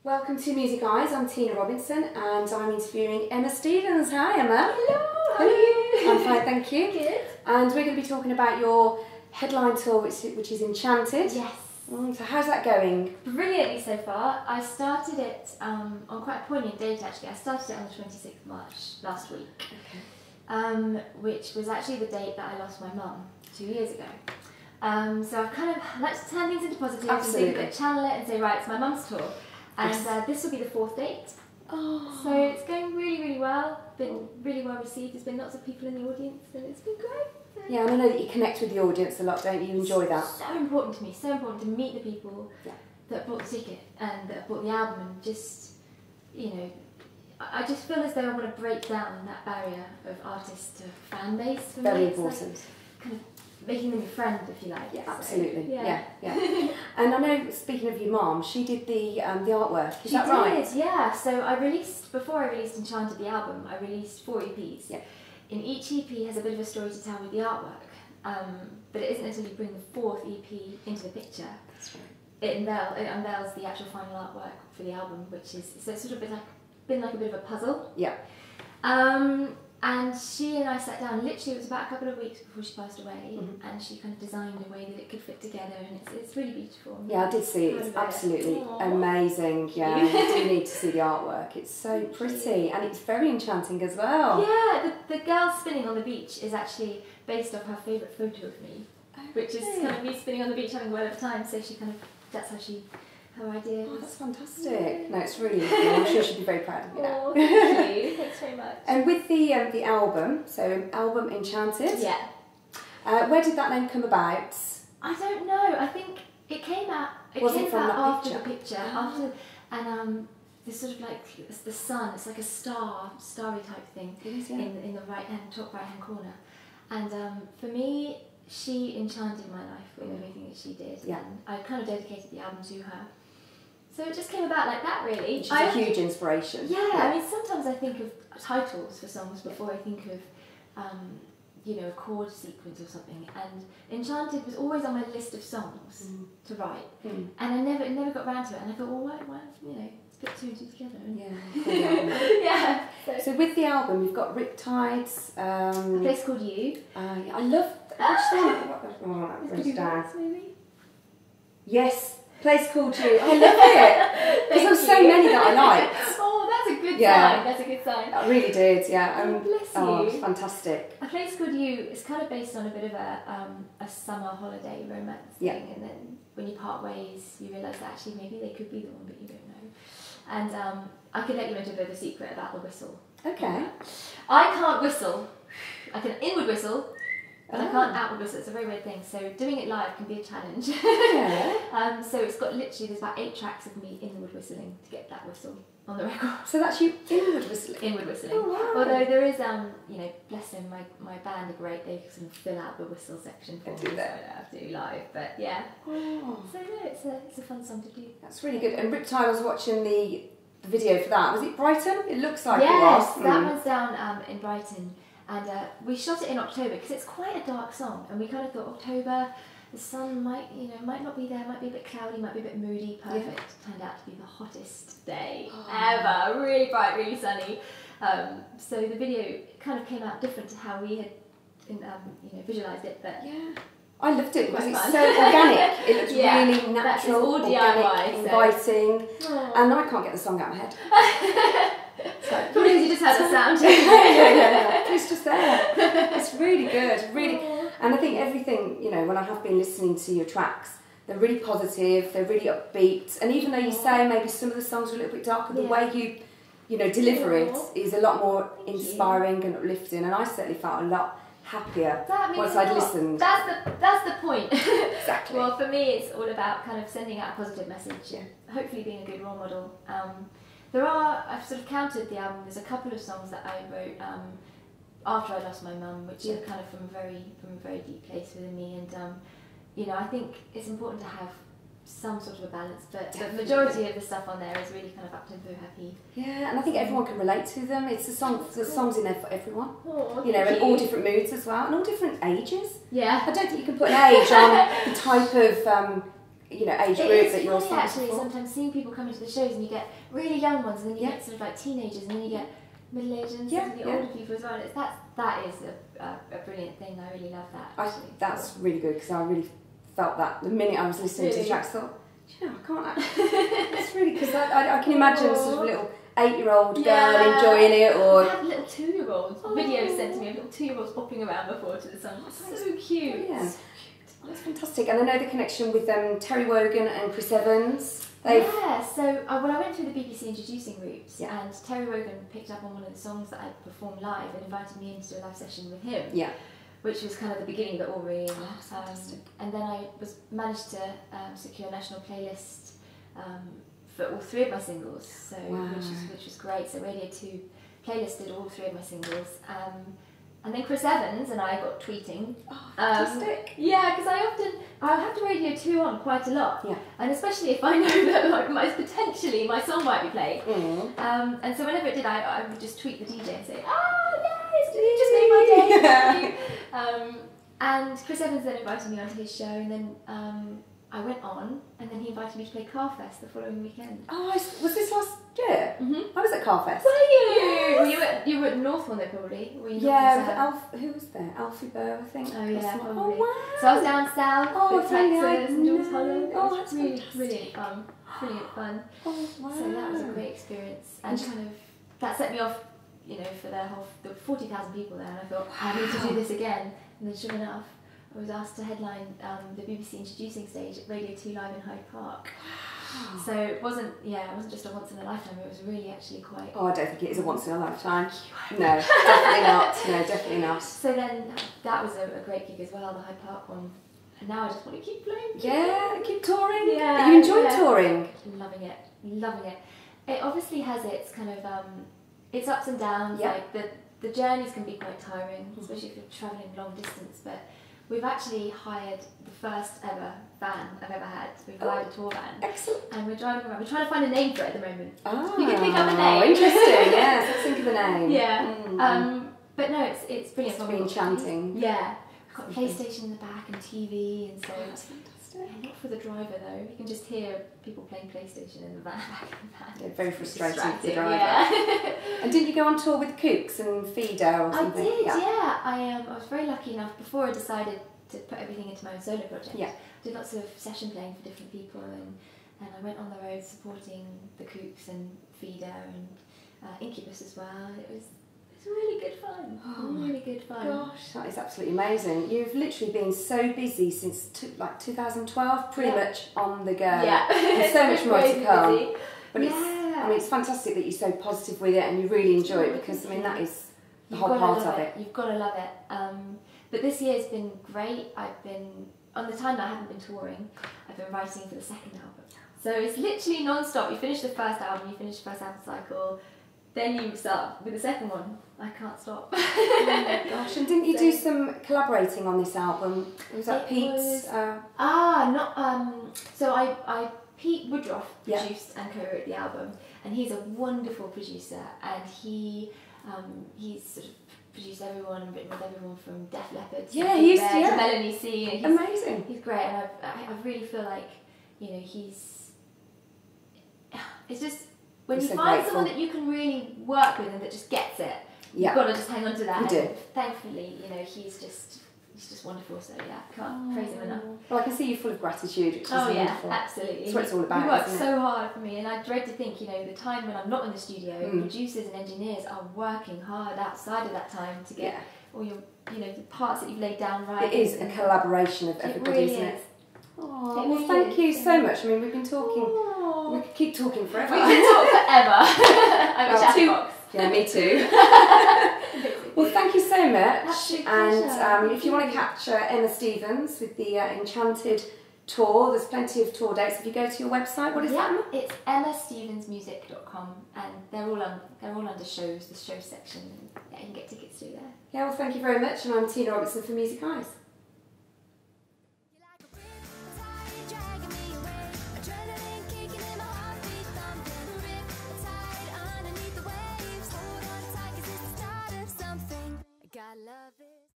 Welcome to Music Eyes. I'm Tina Robinson and I'm interviewing Emma Stevens. Hi Emma. Hello, how are you? I'm fine, thank you. Good. And we're going to be talking about your headline tour, which is Enchanted. Yes. So how's that going? Brilliantly so far. I started it on quite a poignant date actually. I started it on the 26th of March last week, which was actually the date that I lost my mum 2 years ago. So I've kind of like to turn things into positive Absolutely. and channel it and say, right, it's my mum's tour. And this will be the 4th date. Oh. So it's going really, really well. Been really well received. There's been lots of people in the audience and it's been great. So Yeah, and I know that you connect with the audience a lot, don't you? You enjoy that. So important to me, so important to meet the people that bought the ticket and that bought the album, and just, you know, I just feel as though I want to break down that barrier of artist to fan base. For Very me. It's important. like kind of making them your friend, if you like. Yeah, So, absolutely. yeah. And I know, speaking of your mom, she did the artwork. Is that She right? did, yeah. So before I released Enchanted the album, I released 4 EPs. Yeah. In each EP has a bit of a story to tell with the artwork, but it isn't until you bring the 4th EP into the picture. That's right. It unveils the actual final artwork for the album, which is so it's sort of been like a bit of a puzzle. Yeah. And she and I sat down. Literally, it was about a couple of weeks before she passed away, and she kind of designed a way that it could fit together, and it's really beautiful. Yeah, I did see it. It's absolutely amazing. Yeah, you do need to see the artwork. It's so pretty, and it's very enchanting as well. Yeah, the girl spinning on the beach is actually based off her favourite photo of me, which is kind of me spinning on the beach having a whale of a time. So that's how her idea Oh, was. that's fantastic. No, it's really cool. I'm sure she'll be very proud of you now. Oh, thank you. Thanks very much. And with the album, so album Enchanted. Yeah. Where did that name come about? I don't know. I think it came out. Was it from that after picture? the picture, and this sort of like it's the sun. It's like a starry type thing It is, yeah. in the top right hand corner. And for me, she enchanted my life with everything that she did. Yeah. And I kind of dedicated the album to her. So it just came about like that, really. Which is a huge inspiration. Yeah, I mean, sometimes I think of titles for songs before I think of, you know, a chord sequence or something. And Enchanted was always on my list of songs to write, and I never got around to it. And I thought, well, why you know, put 2 and 2 together. Yeah. Cool album. Yeah. So with the album, you've got Riptides. A Place Called You. I love which one? Oh, that goes down. Maybe. Yes. Place Called You. I love it. Because there were so many that I liked. Oh, that's a good Yeah. sign. That's a good sign. I really did, yeah. Oh, bless Oh, you. it's fantastic. A Place Called You is kind of based on a bit of a summer holiday romance thing, and then when you part ways, you realise that actually maybe they could be the one, but you don't know. And I could let you into a bit of a secret about the whistle. Okay. I can't whistle. I can inward whistle, but I can't outward whistle. It's a very weird thing. So doing it live can be a challenge. Yeah. So it's got there's about 8 tracks of me inward whistling to get that whistle on the record. So that's you inward whistling? Inward whistling. Oh, wow. Although there is, you know, bless them, my band are great. They sort of fill out the whistle section for me, so I don't have to do live. But yeah. Oh. So no, it's a fun song to do. That's really good. And Riptide, I was watching the video for that. Was it Brighton? It looks like it Yes, was. that one's down in Brighton. And we shot it in October because it's quite a dark song, and we kind of thought October, the sun might not be there, might be a bit cloudy, might be a bit moody. Perfect. Turned out to be the hottest day ever. Really bright, really sunny. So the video kind of came out different to how we had, visualised it. But Yeah. I loved it because Quite it's fun. so organic. It looks Yeah, really natural, all organic, DIY, so. inviting. Aw. And I can't get the song out of my head. So, Probably because you just had the sound. It's just there. It's really good, really. And I think everything, you know, when I have been listening to your tracks, they're really positive, they're really upbeat. And even though you say maybe some of the songs are a little bit darker, the way you know, deliver it is a lot more inspiring and uplifting. And I certainly felt a lot happier once I'd listened. That's the point. Exactly. Well, for me, it's all about kind of sending out a positive message and hopefully being a good role model. I've sort of counted the album. There's a couple of songs that I wrote after I lost my mum, which are kind of from a very deep place within me. And you know, I think it's important to have some sort of a balance, but the majority of the stuff on there is really kind of up-tempo, happy. Yeah, and I think everyone can relate to them. It's the songs in there for everyone. Oh, you know, in all different moods as well, and all different ages. Yeah. I don't think you can put an age on the type of you know, age It group is that you're funny actually for. sometimes seeing people come into the shows and you get really young ones and then you get sort of like teenagers and then you get middle-aged and the older people as well. That is a brilliant thing. I really love that. Actually. That's really good because I really felt that the minute I was listening to the tracks. I thought, you know, I can't. It's really because I can imagine sort of a little 8-year-old girl enjoying it, or I had little 2-year-olds. Videos sent to me of little 2-year-olds popping around before to the song. So cute. Brilliant. That's fantastic. And I know the connection with Terry Wogan and Chris Evans. Yeah, so I went through the BBC introducing routes, and Terry Wogan picked up on one of the songs that I performed live and invited me in to do a live session with him. Yeah. Which was kind of the beginning of it all, really. And then I managed to secure a national playlist for all 3 of my singles, so which was great. So Radio 2 playlist did all 3 of my singles. And then Chris Evans and I got tweeting. Oh, fantastic. Yeah, because I'll have to Radio 2 on quite a lot. Yeah. And especially if I know that potentially my song might be played. And so whenever it did, I would just tweet the DJ and say, yes, you just made my day, thank you. And Chris Evans then invited me onto his show, and then I went on, and then he invited me to play Carfest the following weekend. Oh, was this last year? I was at Carfest. Were you? Well, you were at the North one though, probably. Were you who was there? Alfie Burr, I think. Oh yeah, probably. Oh wow. So I was down south with Texas and Jules Holland. It was that's really brilliant fun. Brilliant fun. Oh wow. So that was a great experience, and kind of that set me off, you know, for there were 40,000 people there, and I thought I need to do this again. And then sure enough, I was asked to headline the BBC introducing stage at Radio 2 Live in Hyde Park. Wow. So it wasn't just a once in a lifetime, it was really actually quite... Oh, I don't think it is a once in a lifetime. No, definitely not. No, definitely not. So then that was a great gig as well, the Hyde Park one. And now I just want to keep playing. Yeah, keep touring. Yeah. Are you enjoying touring? Loving it, loving it. It obviously has its kind of, its ups and downs. Yeah. Like the journeys can be quite tiring, especially if you're travelling long distance, but we've actually hired the first ever van I've ever had. We've hired a tour van. Excellent. And we're driving around. We're trying to find a name for it at the moment. Oh, you can think of a name. Interesting, yes. Let's think of a name. Yeah. But no, it's brilliant. It's really enchanting. Yeah. We've got PlayStation in the back and TV, and so... That's fantastic. Yeah, not for the driver though. You can just hear people playing PlayStation in the van. Yeah, very frustrating for the driver. Yeah. And didn't you go on tour with Kooks and Feeder or something? I did, yeah. I was very lucky enough before I decided to put everything into my own solo project. Yeah. I did lots of session playing for different people, and I went on the road supporting the Kooks and Feeder and Incubus as well. It's really good fun. Really good fun. Gosh, that is absolutely amazing. You've literally been so busy since 2012, pretty much on the go. Yeah. And so much more to come. Busy. But it's fantastic that you're so positive with it and you really enjoy it, because that is the whole part of it. You've got to love it. But this year's been great. I've been, on the time that I haven't been touring, I've been writing for the second album. So it's literally non-stop. You finish the first album, you finish the first album cycle, then you start with the second one. I can't stop. Oh my gosh, and didn't you do some collaborating on this album? Was that Pete's? So Pete Woodruff produced and co-wrote the album, and he's a wonderful producer, and he's sort of produced everyone and written with everyone from Def Leppard to Melanie C. And amazing. He's great, and I really feel like, it's just when you find someone that you can really work with and that just gets it, you've got to just hang on to that. And thankfully, he's just wonderful. So can't praise him enough. Well, I can see you full of gratitude, which is wonderful. Absolutely. That's what it's all about. He works so hard for me, and I dread to think, the time when I'm not in the studio, producers and engineers are working hard outside of that time to get all your, the parts that you've laid down right. It is a collaboration of everybody, isn't it? Oh, well, thank you so much. I mean, we've been talking. We could keep talking forever. We can talk forever. I'm a chatterbox. Yeah, me too. Well, thank you so much. And if you want to catch Emma Stevens with the Enchanted tour, there's plenty of tour dates. If you go to your website, what is that, Emma? It's emmastevensmusic.com, and they're all under shows, the show section. Yeah, you can get tickets through there. Yeah, well, thank you very much. And I'm Tina Robertson for Music Eyes. I love it.